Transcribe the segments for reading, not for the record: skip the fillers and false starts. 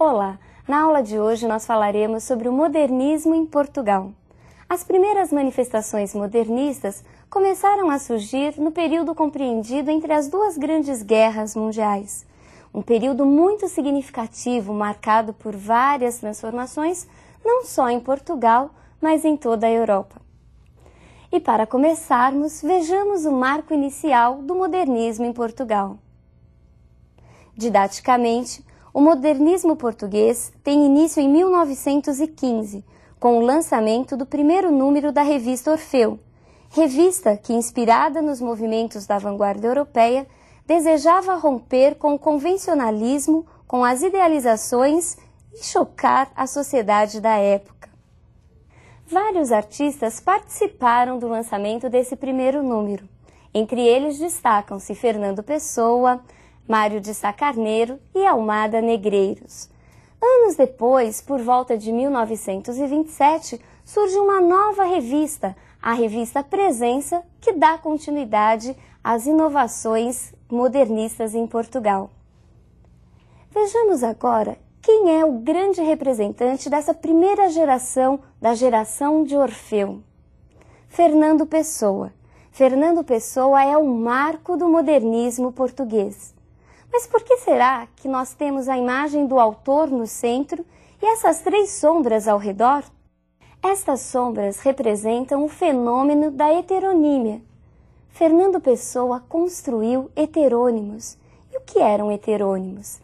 Olá! Na aula de hoje nós falaremos sobre o modernismo em Portugal. As primeiras manifestações modernistas começaram a surgir no período compreendido entre as duas grandes guerras mundiais. Um período muito significativo, marcado por várias transformações, não só em Portugal, mas em toda a Europa. E para começarmos, vejamos o marco inicial do modernismo em Portugal. Didaticamente, o modernismo português tem início em 1915, com o lançamento do primeiro número da revista Orfeu, revista que, inspirada nos movimentos da vanguarda europeia, desejava romper com o convencionalismo, com as idealizações e chocar a sociedade da época. Vários artistas participaram do lançamento desse primeiro número. Entre eles destacam-se Fernando Pessoa, Mário de Sá Carneiro e Almada Negreiros. Anos depois, por volta de 1927, surge uma nova revista, a revista Presença, que dá continuidade às inovações modernistas em Portugal. Vejamos agora quem é o grande representante dessa primeira geração, da geração de Orfeu. Fernando Pessoa. Fernando Pessoa é o marco do modernismo português. Mas por que será que nós temos a imagem do autor no centro e essas três sombras ao redor? Estas sombras representam o fenômeno da heteronímia. Fernando Pessoa construiu heterônimos. E o que eram heterônimos?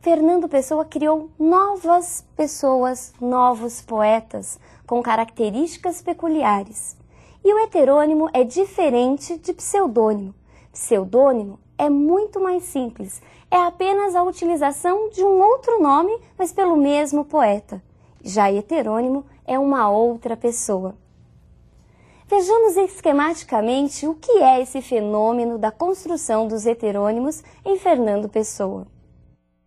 Fernando Pessoa criou novas pessoas, novos poetas, com características peculiares. E o heterônimo é diferente de pseudônimo. Pseudônimo é muito mais simples, é apenas a utilização de um outro nome, mas pelo mesmo poeta. Já heterônimo é uma outra pessoa. Vejamos esquematicamente o que é esse fenômeno da construção dos heterônimos em Fernando Pessoa.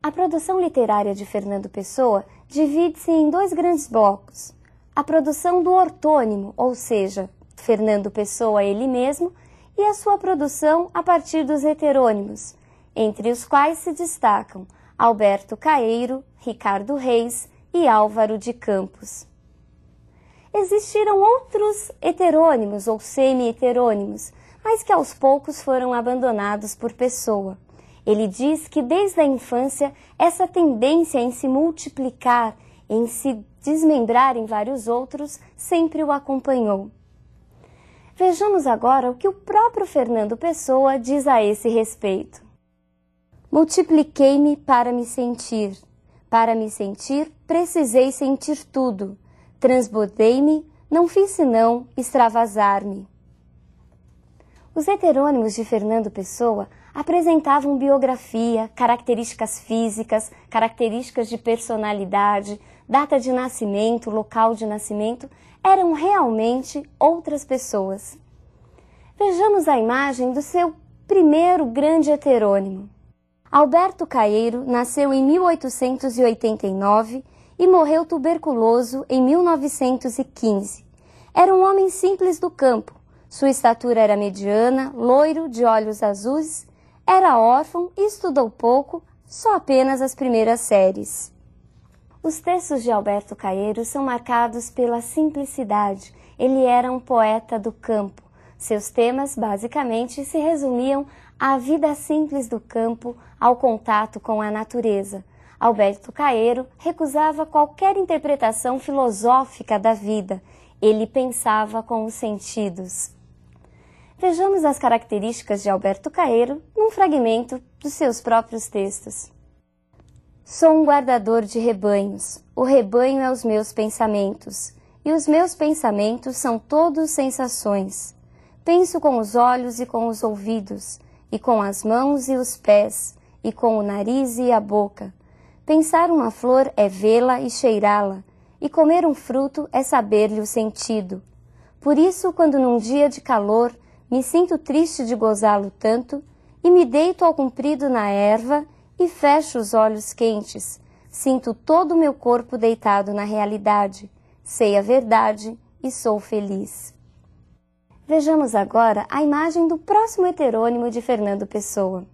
A produção literária de Fernando Pessoa divide-se em dois grandes blocos. A produção do ortônimo, ou seja, Fernando Pessoa ele mesmo, e a sua produção a partir dos heterônimos, entre os quais se destacam Alberto Caeiro, Ricardo Reis e Álvaro de Campos. Existiram outros heterônimos ou semi-heterônimos, mas que aos poucos foram abandonados por Pessoa. Ele diz que desde a infância essa tendência em se multiplicar, em se desmembrar em vários outros, sempre o acompanhou. Vejamos agora o que o próprio Fernando Pessoa diz a esse respeito. Multipliquei-me para me sentir. Para me sentir, precisei sentir tudo. Transbordei-me, não fiz senão extravasar-me. Os heterônimos de Fernando Pessoa apresentavam biografia, características físicas, características de personalidade, data de nascimento, local de nascimento, eram realmente outras pessoas. Vejamos a imagem do seu primeiro grande heterônimo. Alberto Caeiro nasceu em 1889 e morreu tuberculoso em 1915. Era um homem simples do campo. Sua estatura era mediana, loiro, de olhos azuis, era órfão e estudou pouco, só apenas as primeiras séries. Os textos de Alberto Caeiro são marcados pela simplicidade. Ele era um poeta do campo. Seus temas, basicamente, se resumiam à vida simples do campo, ao contato com a natureza. Alberto Caeiro recusava qualquer interpretação filosófica da vida. Ele pensava com os sentidos. Vejamos as características de Alberto Caeiro num fragmento dos seus próprios textos. Sou um guardador de rebanhos, o rebanho é os meus pensamentos, e os meus pensamentos são todos sensações. Penso com os olhos e com os ouvidos, e com as mãos e os pés, e com o nariz e a boca. Pensar uma flor é vê-la e cheirá-la, e comer um fruto é saber-lhe o sentido. Por isso, quando num dia de calor me sinto triste de gozá-lo tanto, e me deito ao comprido na erva, e fecho os olhos quentes, sinto todo o meu corpo deitado na realidade, sei a verdade e sou feliz. Vejamos agora a imagem do próximo heterônimo de Fernando Pessoa.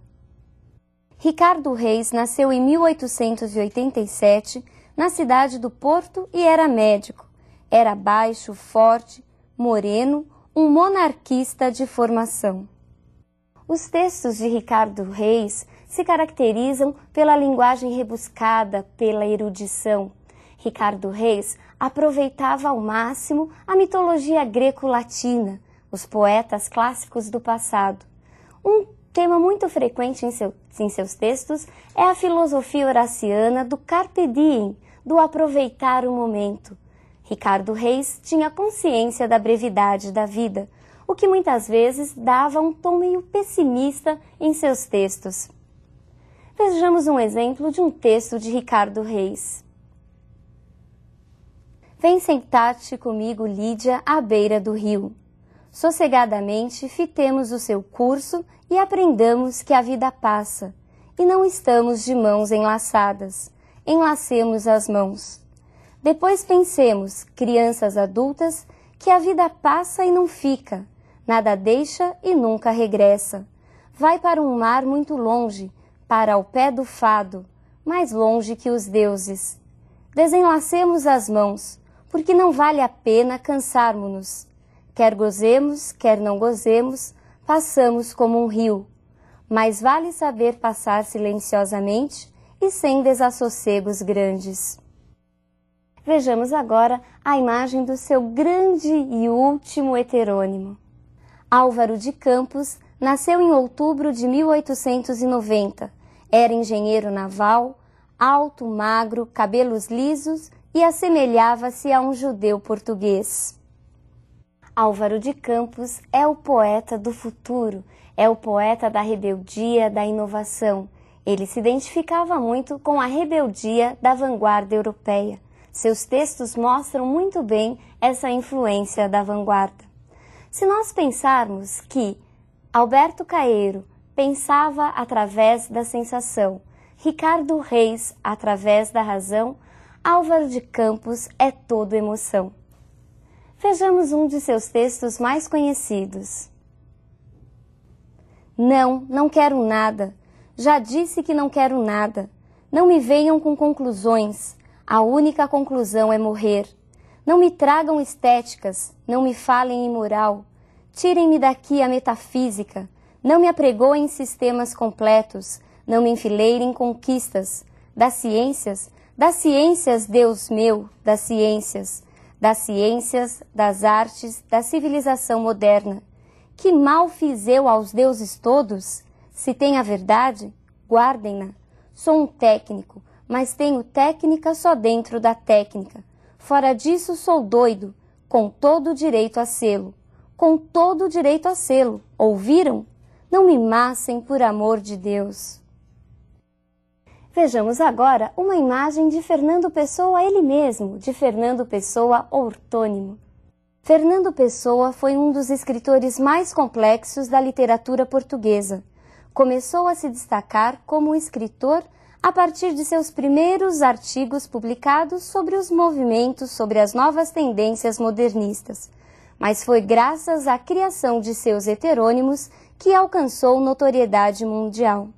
Ricardo Reis nasceu em 1887 na cidade do Porto e era médico. Era baixo, forte, moreno, um monarquista de formação. Os textos de Ricardo Reis se caracterizam pela linguagem rebuscada, pela erudição. Ricardo Reis aproveitava ao máximo a mitologia greco-latina, os poetas clássicos do passado. Um tema muito frequente em seus textos é a filosofia horaciana do carpe diem, do aproveitar o momento. Ricardo Reis tinha consciência da brevidade da vida, o que muitas vezes dava um tom meio pessimista em seus textos. Vejamos um exemplo de um texto de Ricardo Reis. Vem sentar-te comigo, Lídia, à beira do rio. Sossegadamente fitemos o seu curso e aprendamos que a vida passa, e não estamos de mãos enlaçadas. Enlacemos as mãos. Depois pensemos, crianças adultas, que a vida passa e não fica, nada deixa e nunca regressa. Vai para um mar muito longe, para o pé do fado, mais longe que os deuses. Desenlacemos as mãos, porque não vale a pena cansarmos-nos. Quer gozemos, quer não gozemos, passamos como um rio. Mas vale saber passar silenciosamente e sem desassossegos grandes. Vejamos agora a imagem do seu grande e último heterônimo. Álvaro de Campos nasceu em outubro de 1890. Era engenheiro naval, alto, magro, cabelos lisos e assemelhava-se a um judeu português. Álvaro de Campos é o poeta do futuro, é o poeta da rebeldia, da inovação. Ele se identificava muito com a rebeldia da vanguarda europeia. Seus textos mostram muito bem essa influência da vanguarda. Se nós pensarmos que Alberto Caeiro pensava através da sensação, Ricardo Reis através da razão, Álvaro de Campos é todo emoção. Vejamos um de seus textos mais conhecidos. Não quero nada. Já disse que não quero nada. Não me venham com conclusões. A única conclusão é morrer. Não me tragam estéticas, não me falem em moral. Tirem-me daqui a metafísica. Não me apregoem sistemas completos. Não me enfileirem conquistas. Das ciências, Deus meu, das ciências, das artes, da civilização moderna. Que mal fiz eu aos deuses todos? Se tem a verdade, guardem-na. Sou um técnico, mas tenho técnica só dentro da técnica. Fora disso sou doido, com todo o direito a sê-lo. Com todo o direito a sê-lo. Ouviram? Não me massem por amor de Deus. Vejamos agora uma imagem de Fernando Pessoa ele mesmo, de Fernando Pessoa ortônimo. Fernando Pessoa foi um dos escritores mais complexos da literatura portuguesa. Começou a se destacar como escritor a partir de seus primeiros artigos publicados sobre os movimentos, sobre as novas tendências modernistas. Mas foi graças à criação de seus heterônimos que alcançou notoriedade mundial.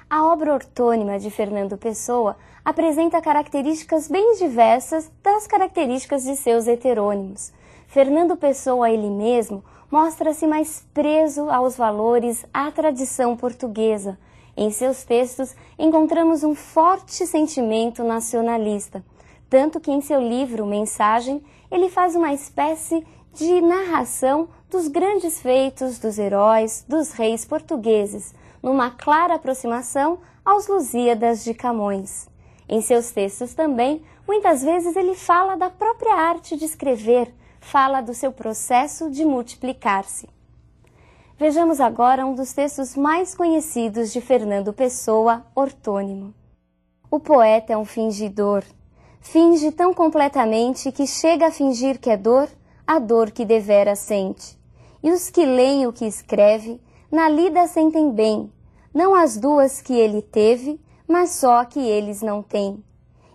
A obra ortônima de Fernando Pessoa apresenta características bem diversas das características de seus heterônimos. Fernando Pessoa ele mesmo mostra-se mais preso aos valores, à tradição portuguesa. Em seus textos encontramos um forte sentimento nacionalista, tanto que em seu livro Mensagem ele faz uma espécie de narração dos grandes feitos dos heróis, dos reis portugueses, numa clara aproximação aos Lusíadas de Camões. Em seus textos também, muitas vezes ele fala da própria arte de escrever, fala do seu processo de multiplicar-se. Vejamos agora um dos textos mais conhecidos de Fernando Pessoa, ortônimo. O poeta é um fingidor. Finge tão completamente que chega a fingir que é dor, a dor que devera sente. E os que leem o que escreve, na lida sentem bem, não as duas que ele teve, mas só a que eles não têm.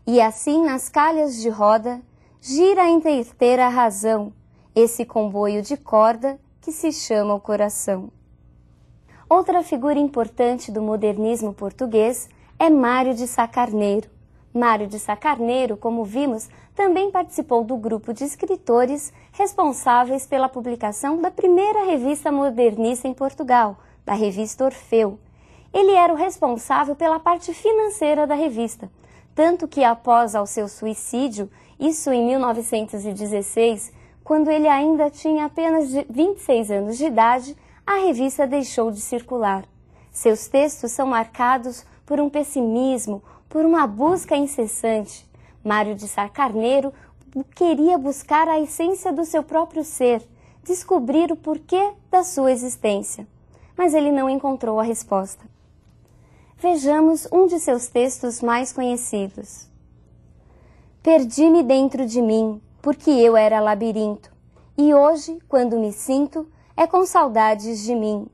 E assim nas calhas de roda, gira a entreter a razão, esse comboio de corda que se chama o coração. Outra figura importante do modernismo português é Mário de Sá Carneiro. Mário de Sá Carneiro, como vimos, também participou do grupo de escritores responsáveis pela publicação da primeira revista modernista em Portugal, da revista Orfeu. Ele era o responsável pela parte financeira da revista, tanto que após ao seu suicídio, isso em 1916, quando ele ainda tinha apenas 26 anos de idade, a revista deixou de circular. Seus textos são marcados por um pessimismo, por uma busca incessante. Mário de Sá Carneiro queria buscar a essência do seu próprio ser, descobrir o porquê da sua existência. Mas ele não encontrou a resposta. Vejamos um de seus textos mais conhecidos. Perdi-me dentro de mim, porque eu era labirinto, e hoje, quando me sinto, é com saudades de mim.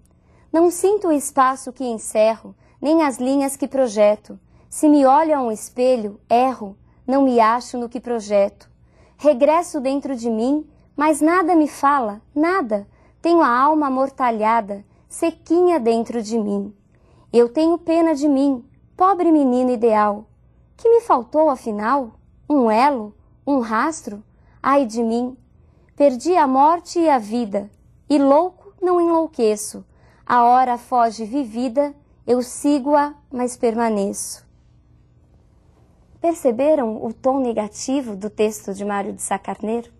Não sinto o espaço que encerro, nem as linhas que projeto. Se me olho a um espelho, erro, não me acho no que projeto. Regresso dentro de mim, mas nada me fala, nada. Tenho a alma amortalhada, sequinha dentro de mim. Eu tenho pena de mim, pobre menino ideal. Que me faltou, afinal? Um elo? Um rastro? Ai de mim! Perdi a morte e a vida, e louco não enlouqueço. A hora foge vivida, eu sigo-a, mas permaneço. Perceberam o tom negativo do texto de Mário de Sá Carneiro?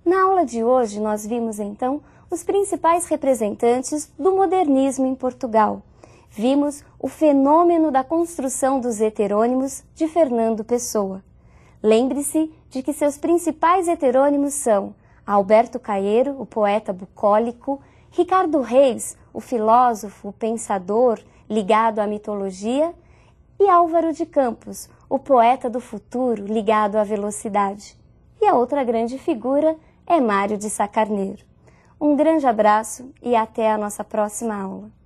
Na aula de hoje, nós vimos então os principais representantes do modernismo em Portugal. Vimos o fenômeno da construção dos heterônimos de Fernando Pessoa. Lembre-se de que seus principais heterônimos são Alberto Caeiro, o poeta bucólico, Ricardo Reis, o filósofo, o pensador ligado à mitologia, e Álvaro de Campos, o poeta do futuro ligado à velocidade. E a outra grande figura é Mário de Sá Carneiro. Um grande abraço e até a nossa próxima aula.